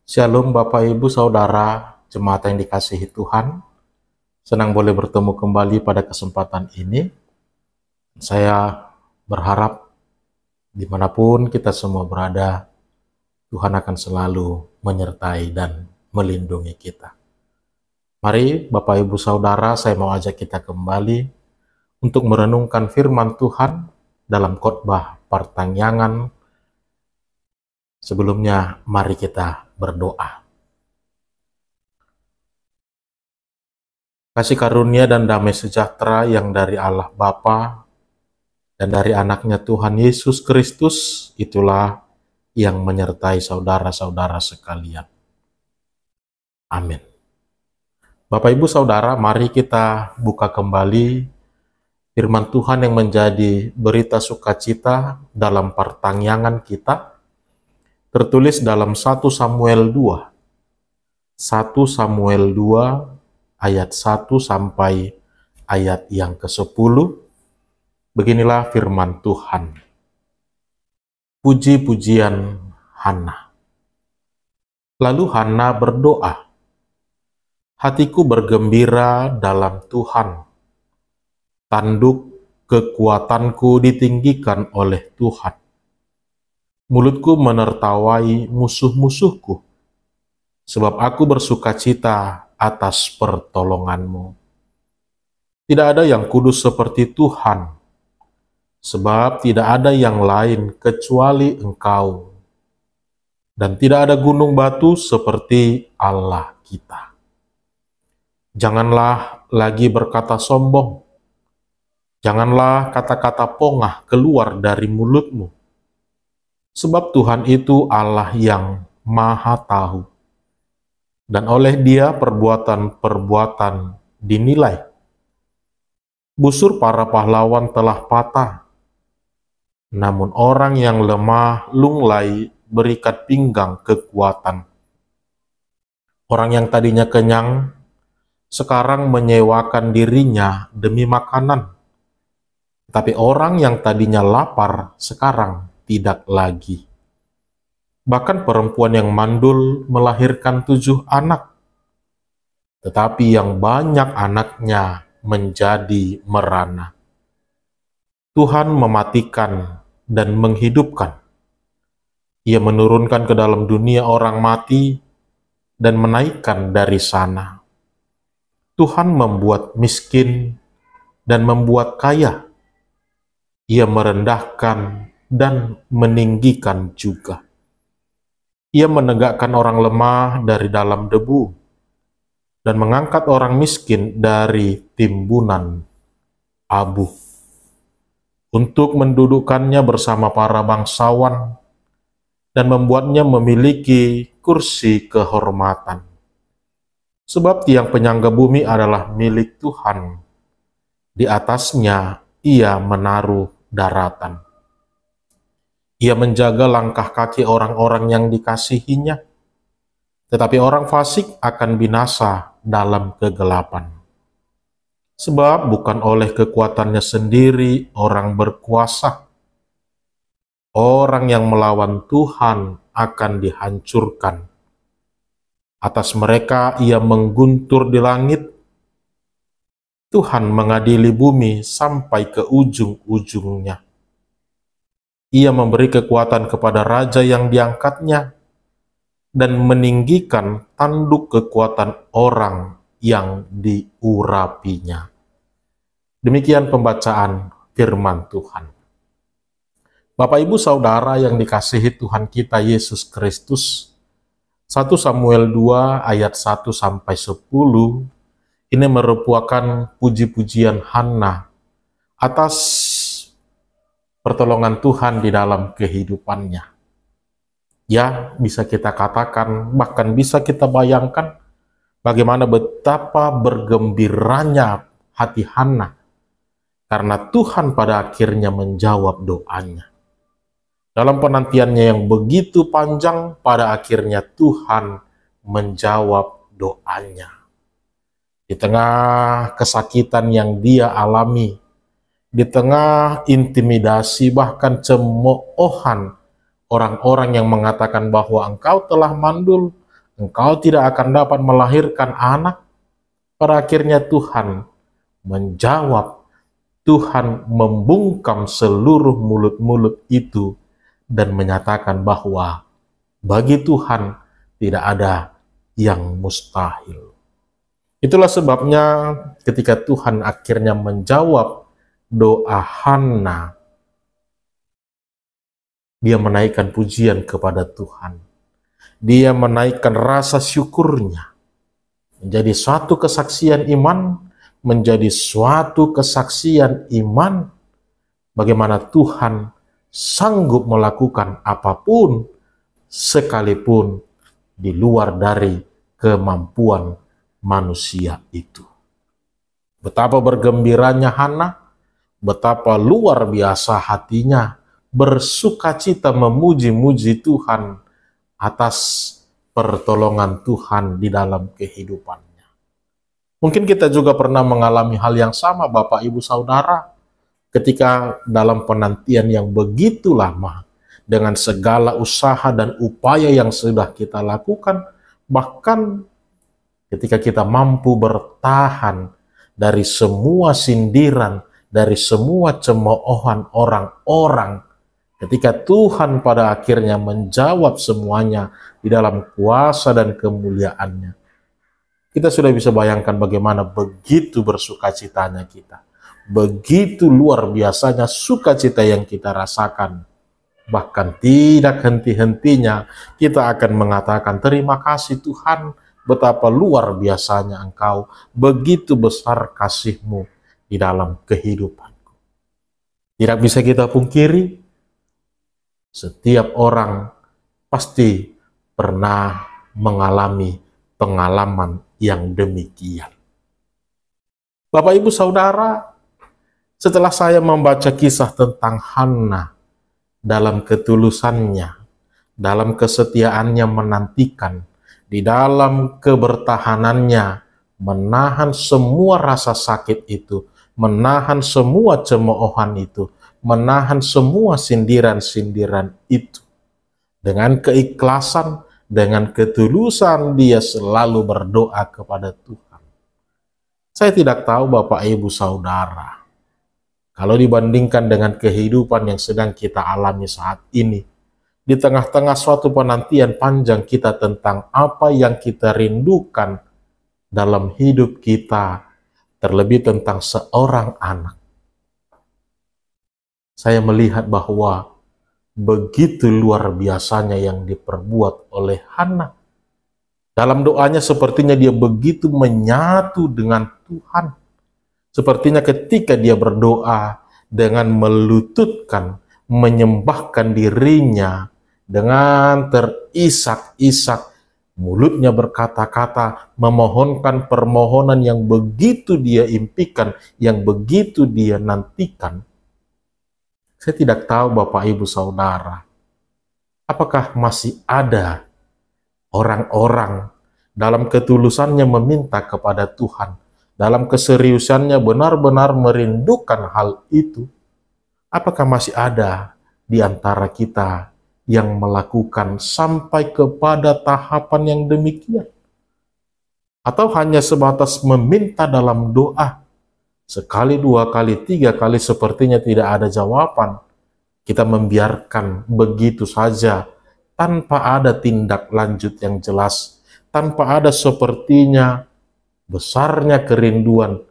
Shalom Bapak Ibu Saudara, jemaat yang dikasihi Tuhan. Senang boleh bertemu kembali pada kesempatan ini. Saya berharap dimanapun kita semua berada, Tuhan akan selalu menyertai dan melindungi kita. Mari Bapak Ibu Saudara, saya mau ajak kita kembali untuk merenungkan firman Tuhan dalam khotbah pertanyaan. Sebelumnya, mari kita berdoa. Kasih karunia dan damai sejahtera yang dari Allah Bapa dan dari anaknya Tuhan Yesus Kristus, itulah yang menyertai saudara-saudara sekalian. Amin. Bapak Ibu Saudara, mari kita buka kembali firman Tuhan yang menjadi berita sukacita dalam pertanyaan kita, tertulis dalam 1 Samuel 2. 1 Samuel 2 ayat 1 sampai ayat yang ke-10. Beginilah firman Tuhan. Puji-pujian Hana. Lalu Hana berdoa, hatiku bergembira dalam Tuhan. Tanduk kekuatanku ditinggikan oleh Tuhan. Mulutku menertawai musuh-musuhku, sebab aku bersukacita atas pertolonganmu. Tidak ada yang kudus seperti Tuhan, sebab tidak ada yang lain kecuali Engkau, dan tidak ada gunung batu seperti Allah kita. Janganlah lagi berkata sombong, janganlah kata-kata pongah keluar dari mulutmu, sebab Tuhan itu Allah yang Maha Tahu, dan oleh Dia perbuatan-perbuatan dinilai. Busur para pahlawan telah patah, namun orang yang lemah lunglai berikat pinggang kekuatan. Orang yang tadinya kenyang, sekarang menyewakan dirinya demi makanan. Tapi orang yang tadinya lapar, sekarang tidak lagi. Bahkan perempuan yang mandul melahirkan 7 anak, tetapi yang banyak anaknya menjadi merana. Tuhan mematikan dan menghidupkan. Ia menurunkan ke dalam dunia orang mati dan menaikkan dari sana. Tuhan membuat miskin dan membuat kaya. Ia merendahkan dan meninggikan juga. Ia menegakkan orang lemah dari dalam debu dan mengangkat orang miskin dari timbunan abu, untuk mendudukkannya bersama para bangsawan dan membuatnya memiliki kursi kehormatan. Sebab tiang penyangga bumi adalah milik Tuhan. Di atasnya Ia menaruh daratan. Ia menjaga langkah kaki orang-orang yang dikasihinya, tetapi orang fasik akan binasa dalam kegelapan. Sebab bukan oleh kekuatannya sendiri orang berkuasa. Orang yang melawan Tuhan akan dihancurkan. Atas mereka Ia mengguntur di langit. Tuhan mengadili bumi sampai ke ujung-ujungnya. Ia memberi kekuatan kepada raja yang diangkatnya dan meninggikan tanduk kekuatan orang yang diurapinya. Demikian pembacaan firman Tuhan. Bapak Ibu Saudara yang dikasihi Tuhan kita Yesus Kristus, 1 Samuel 2 ayat 1 sampai 10 ini merupakan puji-pujian Hana atas pertolongan Tuhan di dalam kehidupannya. Ya, bisa kita katakan, bahkan bisa kita bayangkan bagaimana betapa bergembiranya hati Hana karena Tuhan pada akhirnya menjawab doanya. Dalam penantiannya yang begitu panjang, pada akhirnya Tuhan menjawab doanya. Di tengah kesakitan yang dia alami, di tengah intimidasi bahkan cemoohan orang-orang yang mengatakan bahwa engkau telah mandul, engkau tidak akan dapat melahirkan anak. Pada akhirnya Tuhan menjawab, Tuhan membungkam seluruh mulut-mulut itu dan menyatakan bahwa bagi Tuhan tidak ada yang mustahil. Itulah sebabnya ketika Tuhan akhirnya menjawab doa Hana, dia menaikkan pujian kepada Tuhan. Dia menaikkan rasa syukurnya. Menjadi suatu kesaksian iman, menjadi suatu kesaksian iman, bagaimana Tuhan sanggup melakukan apapun, sekalipun di luar dari kemampuan manusia itu. Betapa bergembiranya Hana, betapa luar biasa hatinya, bersukacita memuji-muji Tuhan atas pertolongan Tuhan di dalam kehidupannya. Mungkin kita juga pernah mengalami hal yang sama, Bapak, Ibu, Saudara, ketika dalam penantian yang begitu lama, dengan segala usaha dan upaya yang sudah kita lakukan, bahkan ketika kita mampu bertahan dari semua sindiran, dari semua cemoohan orang-orang, ketika Tuhan pada akhirnya menjawab semuanya di dalam kuasa dan kemuliaannya, kita sudah bisa bayangkan bagaimana begitu bersukacitanya kita. Begitu luar biasanya sukacita yang kita rasakan. Bahkan tidak henti-hentinya kita akan mengatakan, terima kasih Tuhan, betapa luar biasanya Engkau, begitu besar kasih-Mu di dalam kehidupanku. Tidak bisa kita pungkiri, setiap orang pasti pernah mengalami pengalaman yang demikian. Bapak, Ibu, Saudara, setelah saya membaca kisah tentang Hana dalam ketulusannya, dalam kesetiaannya menantikan, di dalam kebertahanannya, menahan semua rasa sakit itu, menahan semua cemoohan itu, menahan semua sindiran-sindiran itu. Dengan keikhlasan, dengan ketulusan dia selalu berdoa kepada Tuhan. Saya tidak tahu Bapak, Ibu, Saudara, kalau dibandingkan dengan kehidupan yang sedang kita alami saat ini, di tengah-tengah suatu penantian panjang kita tentang apa yang kita rindukan dalam hidup kita, terlebih tentang seorang anak, saya melihat bahwa begitu luar biasanya yang diperbuat oleh Hana. Dalam doanya sepertinya dia begitu menyatu dengan Tuhan. Sepertinya ketika dia berdoa dengan melututkan, menyembahkan dirinya dengan terisak-isak, mulutnya berkata-kata, memohonkan permohonan yang begitu dia impikan, yang begitu dia nantikan. Saya tidak tahu Bapak, Ibu, Saudara, apakah masih ada orang-orang dalam ketulusannya meminta kepada Tuhan, dalam keseriusannya benar-benar merindukan hal itu. Apakah masih ada di antara kita yang melakukan sampai kepada tahapan yang demikian? Atau hanya sebatas meminta dalam doa, sekali, dua kali, tiga kali sepertinya tidak ada jawaban. Kita membiarkan begitu saja, tanpa ada tindak lanjut yang jelas, tanpa ada sepertinya besarnya kerinduan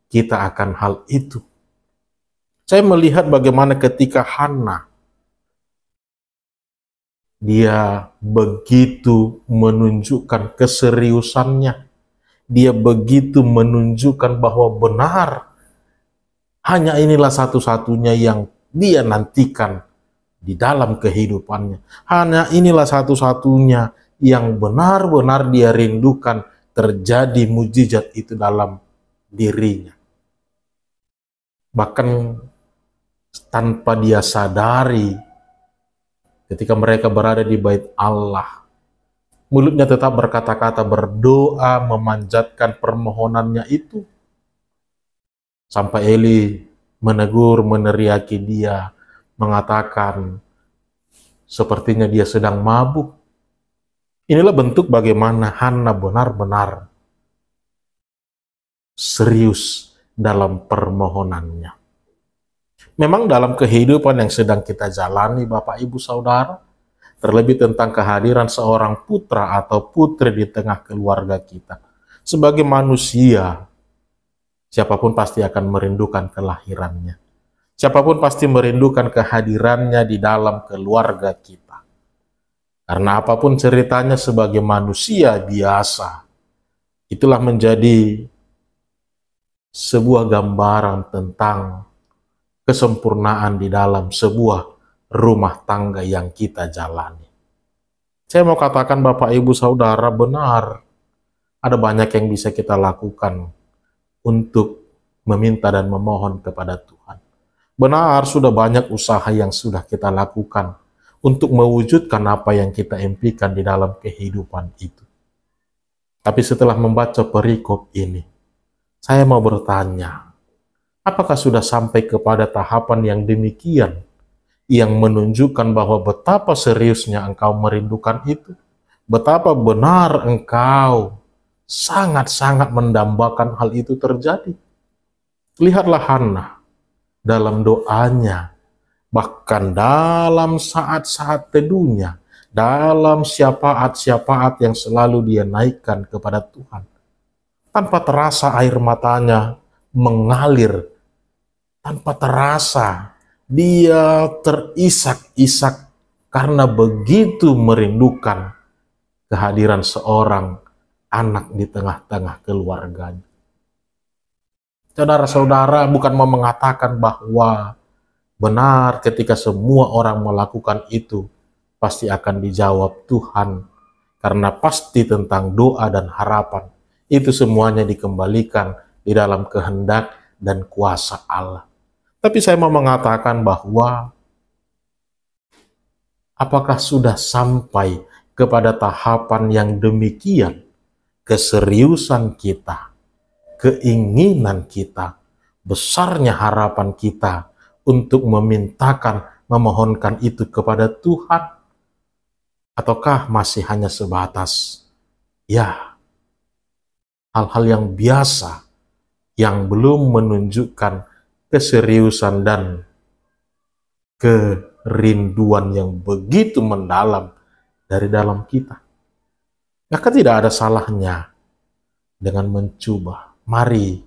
kita akan hal itu. Saya melihat bagaimana ketika Hana, dia begitu menunjukkan keseriusannya, dia begitu menunjukkan bahwa benar, hanya inilah satu-satunya yang dia nantikan di dalam kehidupannya. Hanya inilah satu-satunya yang benar-benar dia rindukan terjadi mujizat itu dalam dirinya. Bahkan tanpa dia sadari, ketika mereka berada di bait Allah, mulutnya tetap berkata-kata, berdoa, memanjatkan permohonannya itu. Sampai Eli menegur, meneriaki dia, mengatakan sepertinya dia sedang mabuk. Inilah bentuk bagaimana Hana benar-benar serius dalam permohonannya. Memang dalam kehidupan yang sedang kita jalani, Bapak Ibu Saudara, terlebih tentang kehadiran seorang putra atau putri di tengah keluarga kita. Sebagai manusia, siapapun pasti akan merindukan kelahirannya. Siapapun pasti merindukan kehadirannya di dalam keluarga kita. Karena apapun ceritanya sebagai manusia biasa, itulah menjadi sebuah gambaran tentang kesempurnaan di dalam sebuah rumah tangga yang kita jalani. Saya mau katakan Bapak Ibu Saudara, benar, ada banyak yang bisa kita lakukan untuk meminta dan memohon kepada Tuhan. Benar, sudah banyak usaha yang sudah kita lakukan untuk mewujudkan apa yang kita impikan di dalam kehidupan itu. Tapi setelah membaca perikop ini, saya mau bertanya, apakah sudah sampai kepada tahapan yang demikian, yang menunjukkan bahwa betapa seriusnya engkau merindukan itu, betapa benar engkau sangat-sangat mendambakan hal itu terjadi. Lihatlah Hana dalam doanya, bahkan dalam saat-saat teduhnya, dalam syafaat-syafaat yang selalu dia naikkan kepada Tuhan. Tanpa terasa air matanya mengalir, tanpa terasa dia terisak-isak karena begitu merindukan kehadiran seorang anak di tengah-tengah keluarganya. Saudara-saudara, bukan mau mengatakan bahwa benar ketika semua orang melakukan itu pasti akan dijawab Tuhan, karena pasti tentang doa dan harapan itu semuanya dikembalikan di dalam kehendak dan kuasa Allah. Tapi saya mau mengatakan bahwa apakah sudah sampai kepada tahapan yang demikian keseriusan kita, keinginan kita, besarnya harapan kita untuk memintakan, memohonkan itu kepada Tuhan? Ataukah masih hanya sebatas, ya, hal-hal yang biasa, yang belum menunjukkan keseriusan dan kerinduan yang begitu mendalam dari dalam kita? Maka tidak ada salahnya dengan mencoba. Mari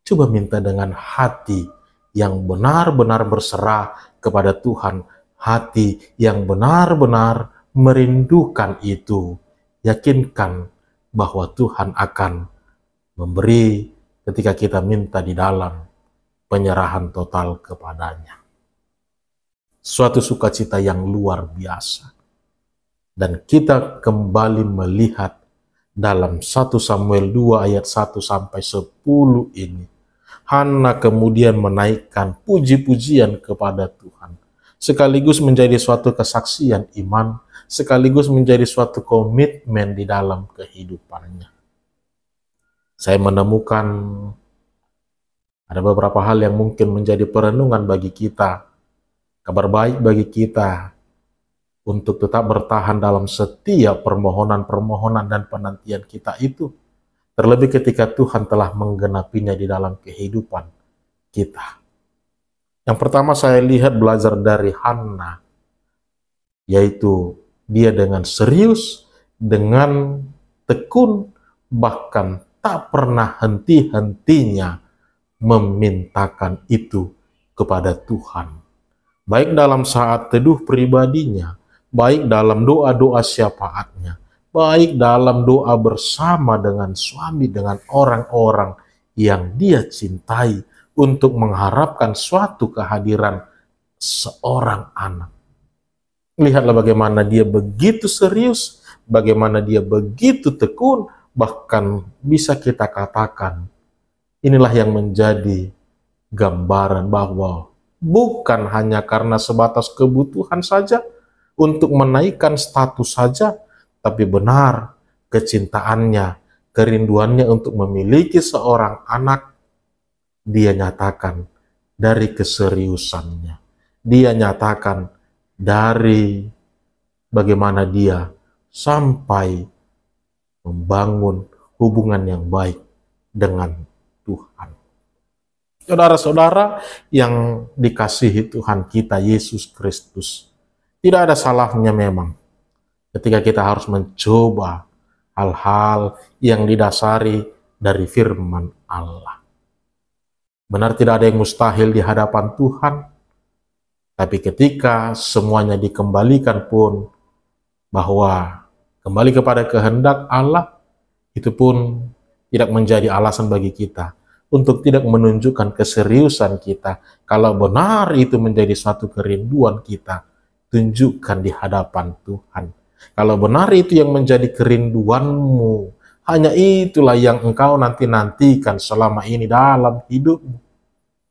coba minta dengan hati yang benar-benar berserah kepada Tuhan, hati yang benar-benar merindukan itu. Yakinkan bahwa Tuhan akan memberi ketika kita minta di dalam penyerahan total kepadanya. Suatu sukacita yang luar biasa. Dan kita kembali melihat dalam 1 Samuel 2 ayat 1 sampai 10 ini. Hana kemudian menaikkan puji-pujian kepada Tuhan. Sekaligus menjadi suatu kesaksian iman, sekaligus menjadi suatu komitmen di dalam kehidupannya. Saya menemukan ada beberapa hal yang mungkin menjadi perenungan bagi kita, kabar baik bagi kita, untuk tetap bertahan dalam setiap permohonan-permohonan dan penantian kita itu, terlebih ketika Tuhan telah menggenapinya di dalam kehidupan kita. Yang pertama saya lihat belajar dari Hana, yaitu dia dengan serius, dengan tekun, bahkan tak pernah henti-hentinya memintakan itu kepada Tuhan. Baik dalam saat teduh pribadinya, baik dalam doa-doa syafaatnya, baik dalam doa bersama dengan suami, dengan orang-orang yang dia cintai untuk mengharapkan suatu kehadiran seorang anak. Lihatlah bagaimana dia begitu serius, bagaimana dia begitu tekun, bahkan bisa kita katakan inilah yang menjadi gambaran bahwa bukan hanya karena sebatas kebutuhan saja, untuk menaikkan status saja, tapi benar kecintaannya, kerinduannya untuk memiliki seorang anak, dia nyatakan dari keseriusannya. Dia nyatakan dari bagaimana dia sampai membangun hubungan yang baik dengan Tuhan. Saudara-saudara yang dikasihi Tuhan kita Yesus Kristus, tidak ada salahnya memang ketika kita harus mencoba hal-hal yang didasari dari firman Allah. Benar, tidak ada yang mustahil di hadapan Tuhan, tapi ketika semuanya dikembalikan pun bahwa kembali kepada kehendak Allah, itu pun tidak menjadi alasan bagi kita untuk tidak menunjukkan keseriusan kita. Kalau benar itu menjadi suatu kerinduan kita, tunjukkan di hadapan Tuhan. Kalau benar itu yang menjadi kerinduanmu, hanya itulah yang engkau nantikan selama ini dalam hidupmu,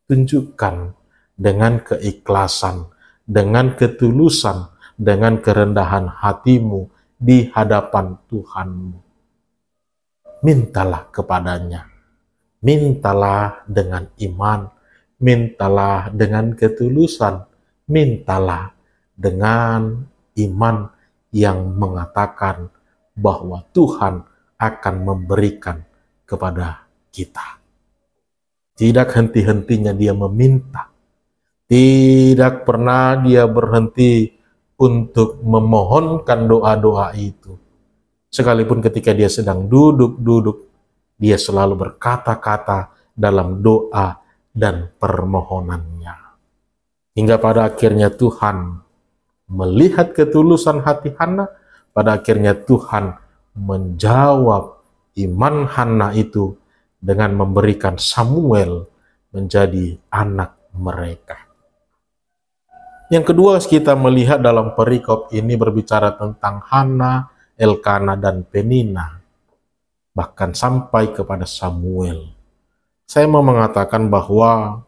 tunjukkan dengan keikhlasan, dengan ketulusan, dengan kerendahan hatimu di hadapan Tuhanmu. Mintalah kepadanya, mintalah dengan iman, mintalah dengan ketulusan, mintalah dengan iman yang mengatakan bahwa Tuhan akan memberikan kepada kita. Tidak henti-hentinya dia meminta, tidak pernah dia berhenti untuk memohonkan doa-doa itu. Sekalipun ketika dia sedang duduk-duduk, dia selalu berkata-kata dalam doa dan permohonannya. Hingga pada akhirnya Tuhan melihat ketulusan hati Hana, pada akhirnya Tuhan menjawab iman Hana itu dengan memberikan Samuel menjadi anak mereka. Yang kedua, kita melihat dalam perikop ini berbicara tentang Hana, Elkana, dan Penina, bahkan sampai kepada Samuel. Saya mau mengatakan bahwa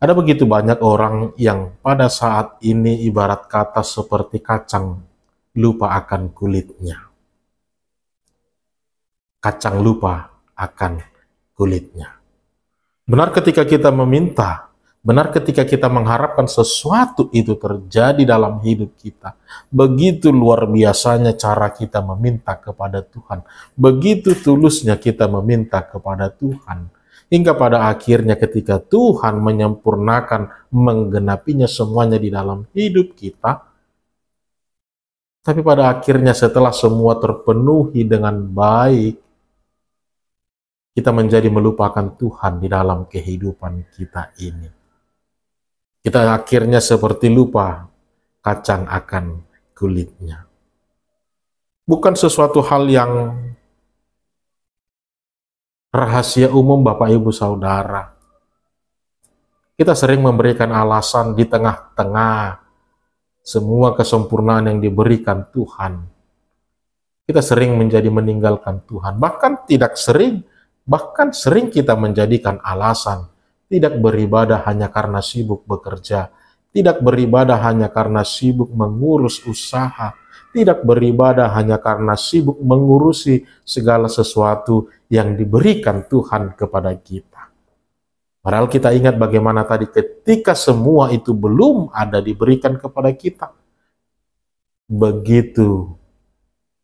ada begitu banyak orang yang pada saat ini ibarat kata seperti kacang lupa akan kulitnya. Kacang lupa akan kulitnya. Benar ketika kita meminta, benar ketika kita mengharapkan sesuatu itu terjadi dalam hidup kita. Begitu luar biasanya cara kita meminta kepada Tuhan. Begitu tulusnya kita meminta kepada Tuhan. Hingga pada akhirnya ketika Tuhan menyempurnakan, menggenapinya semuanya di dalam hidup kita. Tapi pada akhirnya setelah semua terpenuhi dengan baik, kita menjadi melupakan Tuhan di dalam kehidupan kita ini. Kita akhirnya seperti lupa kacang akan kulitnya. Bukan sesuatu hal yang rahasia umum Bapak Ibu Saudara. Kita sering memberikan alasan di tengah-tengah semua kesempurnaan yang diberikan Tuhan. Kita sering menjadi meninggalkan Tuhan. Bahkan sering kita menjadikan alasan tidak beribadah hanya karena sibuk bekerja, tidak beribadah hanya karena sibuk mengurus usaha, tidak beribadah hanya karena sibuk mengurusi segala sesuatu yang diberikan Tuhan kepada kita. Padahal kita ingat bagaimana tadi ketika semua itu belum ada diberikan kepada kita, begitu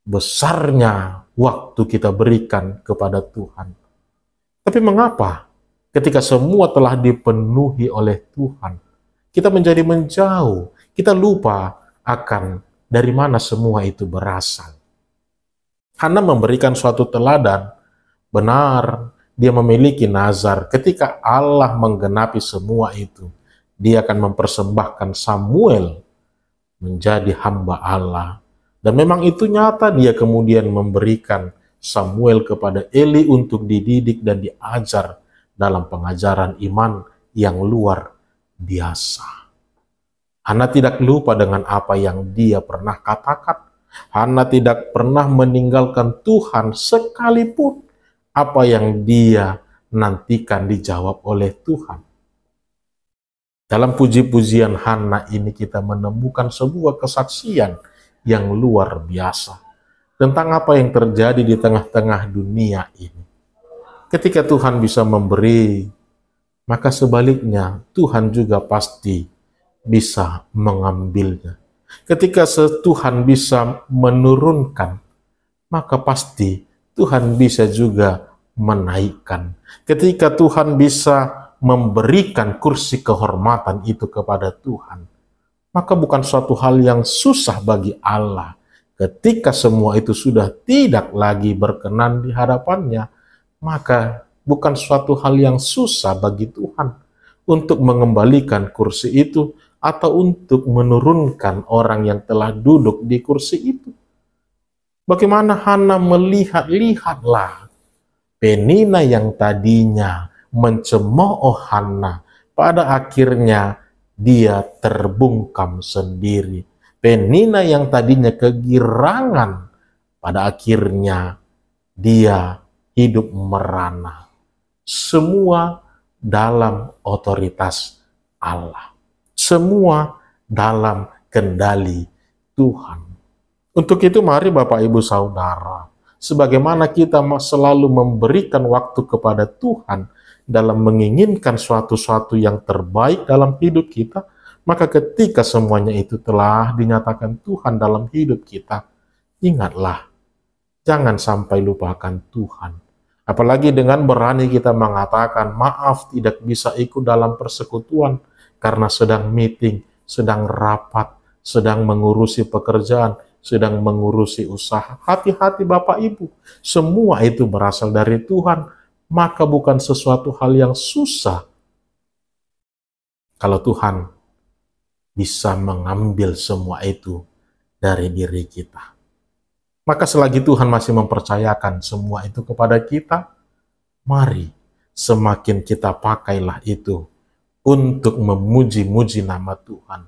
besarnya waktu kita berikan kepada Tuhan. Tapi mengapa ketika semua telah dipenuhi oleh Tuhan, kita menjadi menjauh, kita lupa akan dari mana semua itu berasal. Hana memberikan suatu teladan, benar, dia memiliki nazar. Ketika Allah menggenapi semua itu, dia akan mempersembahkan Samuel menjadi hamba Allah. Dan memang itu nyata, dia kemudian memberikan Samuel kepada Eli untuk dididik dan diajar dalam pengajaran iman yang luar biasa. Hana tidak lupa dengan apa yang dia pernah katakan. Hana tidak pernah meninggalkan Tuhan sekalipun apa yang dia nantikan dijawab oleh Tuhan. Dalam puji-pujian Hana ini kita menemukan sebuah kesaksian yang luar biasa tentang apa yang terjadi di tengah-tengah dunia ini. Ketika Tuhan bisa memberi, maka sebaliknya Tuhan juga pasti bisa mengambilnya. Ketika Tuhan bisa menurunkan, maka pasti Tuhan bisa juga menaikkan. Ketika Tuhan bisa memberikan kursi kehormatan itu kepada Tuhan, maka bukan suatu hal yang susah bagi Allah. Ketika semua itu sudah tidak lagi berkenan di hadapannya, maka bukan suatu hal yang susah bagi Tuhan untuk mengembalikan kursi itu atau untuk menurunkan orang yang telah duduk di kursi itu. Bagaimana Hana melihat, lihatlah Penina yang tadinya mencemooh Hana, pada akhirnya dia terbungkam sendiri. Penina yang tadinya kegirangan, pada akhirnya dia hidup merana. Semua dalam otoritas Allah. Semua dalam kendali Tuhan. Untuk itu mari Bapak Ibu Saudara, sebagaimana kita selalu memberikan waktu kepada Tuhan dalam menginginkan suatu-suatu yang terbaik dalam hidup kita, maka ketika semuanya itu telah dinyatakan Tuhan dalam hidup kita, ingatlah, jangan sampai lupakan Tuhan. Apalagi dengan berani kita mengatakan, maaf tidak bisa ikut dalam persekutuan karena sedang meeting, sedang rapat, sedang mengurusi pekerjaan, sedang mengurusi usaha. Hati-hati Bapak Ibu, semua itu berasal dari Tuhan, maka bukan sesuatu hal yang susah kalau Tuhan bisa mengambil semua itu dari diri kita. Maka selagi Tuhan masih mempercayakan semua itu kepada kita, mari semakin kita pakailah itu untuk memuji-muji nama Tuhan.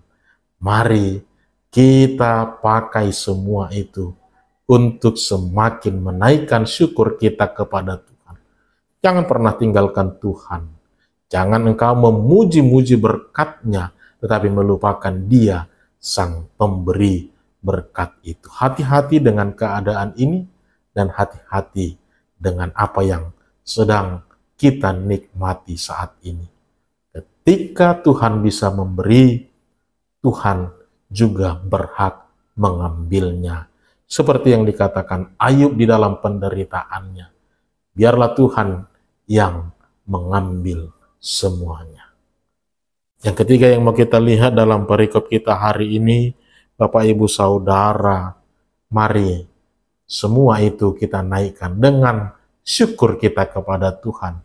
Mari kita pakai semua itu untuk semakin menaikkan syukur kita kepada Tuhan. Jangan pernah tinggalkan Tuhan. Jangan engkau memuji-muji berkat-Nya, tetapi melupakan Dia, Sang Pemberi berkat itu. Hati-hati dengan keadaan ini, dan hati-hati dengan apa yang sedang kita nikmati saat ini. Ketika Tuhan bisa memberi, Tuhan juga berhak mengambilnya. Seperti yang dikatakan Ayub di dalam penderitaannya. Biarlah Tuhan yang mengambil semuanya. Yang ketiga yang mau kita lihat dalam perikop kita hari ini, Bapak Ibu Saudara, mari semua itu kita naikkan dengan syukur kita kepada Tuhan.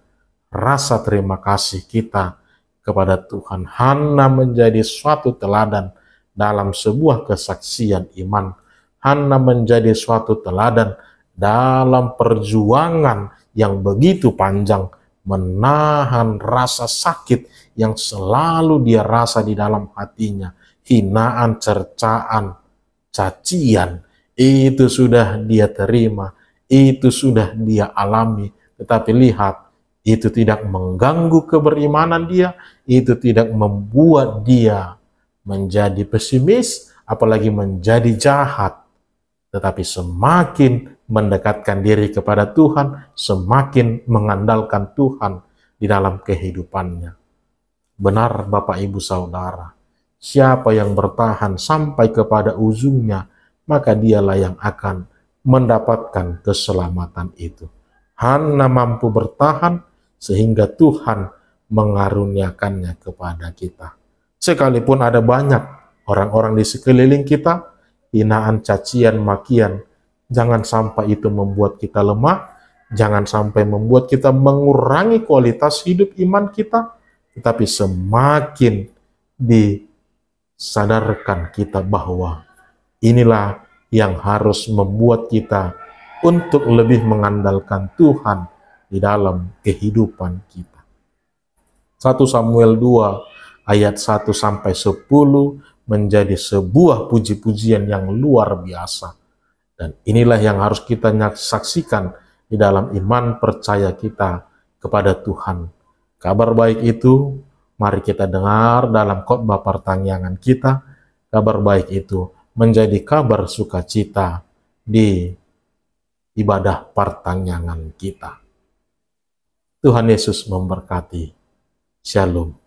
Rasa terima kasih kita kepada Tuhan. Hana menjadi suatu teladan dalam sebuah kesaksian iman. Hana menjadi suatu teladan dalam perjuangan yang begitu panjang, menahan rasa sakit yang selalu dia rasa di dalam hatinya. Hinaan, cercaan, cacian, itu sudah dia terima, itu sudah dia alami. Tetapi lihat, itu tidak mengganggu keberimanan dia, itu tidak membuat dia menjadi pesimis, apalagi menjadi jahat. Tetapi semakin mendekatkan diri kepada Tuhan, semakin mengandalkan Tuhan di dalam kehidupannya. Benar Bapak Ibu Saudara, siapa yang bertahan sampai kepada ujungnya, maka dialah yang akan mendapatkan keselamatan itu. Hana mampu bertahan sehingga Tuhan mengaruniakannya kepada kita. Sekalipun ada banyak orang-orang di sekeliling kita, hinaan, cacian, makian, jangan sampai itu membuat kita lemah, jangan sampai membuat kita mengurangi kualitas hidup iman kita, tetapi semakin disadarkan kita bahwa inilah yang harus membuat kita untuk lebih mengandalkan Tuhan di dalam kehidupan kita. 1 Samuel 2 ayat 1-10 menjadi sebuah puji-pujian yang luar biasa. Dan inilah yang harus kita saksikan di dalam iman percaya kita kepada Tuhan. Kabar baik itu mari kita dengar dalam khotbah pertangyangan kita. Kabar baik itu menjadi kabar sukacita di ibadah pertangyangan kita. Tuhan Yesus memberkati. Shalom.